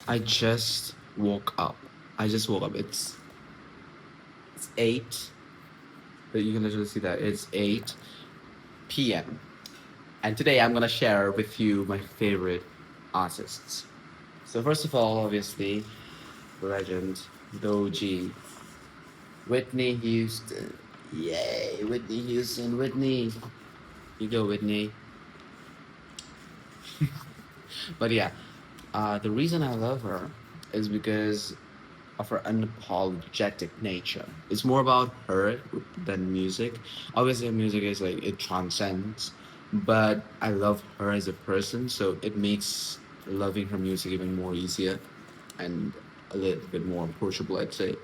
I just woke up. I just woke up. It's 8. But you can literally see that it's 8 p.m. And today I'm gonna share with you my favorite artists. So first of all, obviously, the legend, the OG, Whitney Houston. Yay, Whitney Houston, Whitney. You go, Whitney. But yeah, the reason I love her is because of her unapologetic nature. It's more about her than music. Obviously, music is like it transcends, but I love her as a person, so it makes loving her music even more easier and a little bit more approachable, I'd say.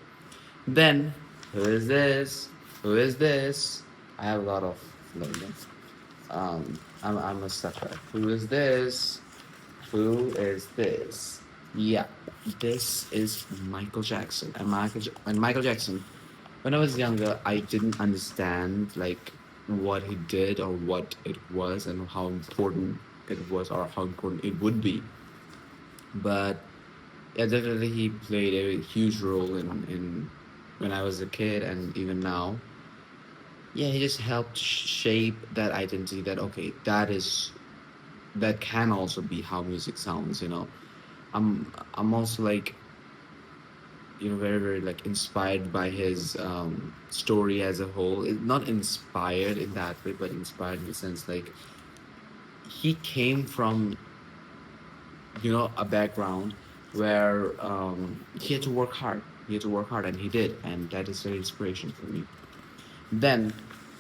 Then, who is this? Who is this? I have a lot of names. I'm a sucker. Who is this? Who is this? Yeah, this is Michael Jackson. And Michael Jackson. When I was younger, I didn't understand like what he did or what it was and how important it was or how important it would be. But yeah, definitely he played a huge role in when I was a kid and even now. Yeah, he just helped shape that identity that okay, that can also be how music sounds. I'm also like very very like inspired by his story as a whole. Not inspired in that way, but inspired in the sense like he came from a background where he had to work hard. He had to work hard, and he did, and that is very inspiration for me. Then,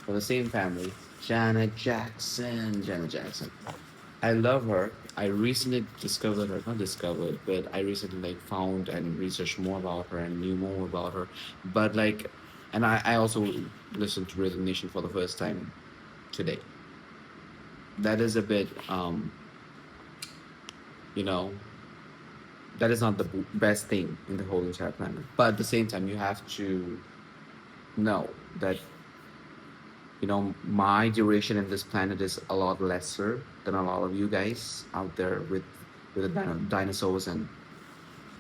for the same family, Janet Jackson. Janet Jackson. I love her. I recently discovered her, not discovered, but I recently like found and researched more about her and knew more about her. But like, and I also listened to Rhythm Nation for the first time today. That is a bit, you know, that is not the best thing in the whole entire planet. But at the same time, you have to know that my duration in this planet is a lot lesser than a lot of you guys out there with the dinosaurs and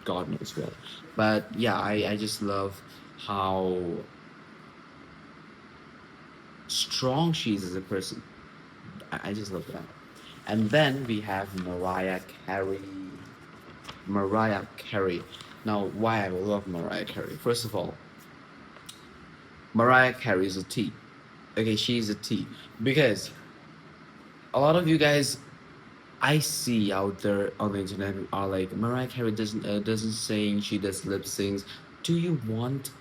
God knows what. But yeah, I just love how strong she is as a person. I just love that. And then we have Mariah Carey. Mariah Carey. Now, why I love Mariah Carey? First of all, Mariah Carey is a T. Okay, she's a T. Because a lot of you guys I see out there on the internet are like Mariah Carey doesn't sing, she does lip syncs. Do you want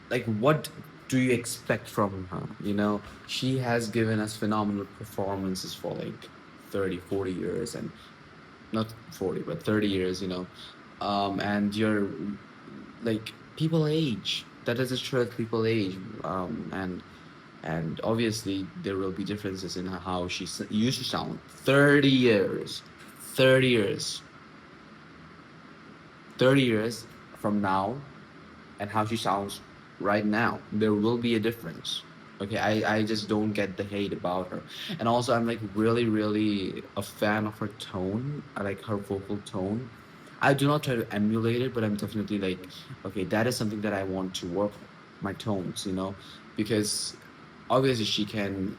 like what do you expect from her? She has given us phenomenal performances for like 30, 40 years and not 40 but 30 years, and you're like people age. That is a truth. People age, and obviously there will be differences in how she used to sound 30 years 30 years 30 years from now and how she sounds right now. There will be a difference. Okay, I just don't get the hate about her. And also I'm like really really a fan of her tone. I like her vocal tone. I do not try to emulate it, but I'm definitely like, okay, that is something that I want to work my tones, because obviously she can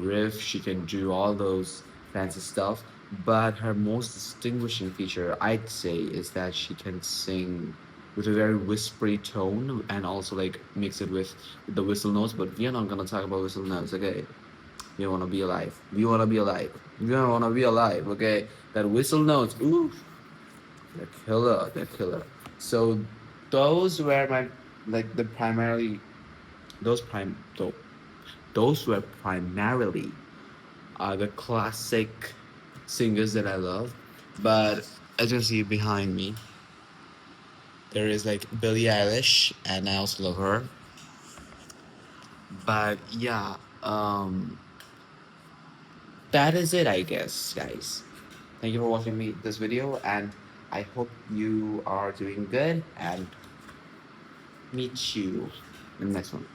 riff, she can do all those fancy stuff, but her most distinguishing feature, I'd say, is that she can sing with a very whispery tone and also like mix it with the whistle notes. But we are not gonna talk about whistle notes, okay? We wanna be alive. We wanna be alive. We wanna be alive, okay? That whistle notes, ooh, they're killer, they're killer. So those were my like the primarily those prime those were primarily the classic singers that I love. But as you can see behind me, there is like Billie Eilish, and I also love her. But yeah, that is it, I guess, guys. Thank you for watching me this video, and I hope you are doing good. And meet you in the next one.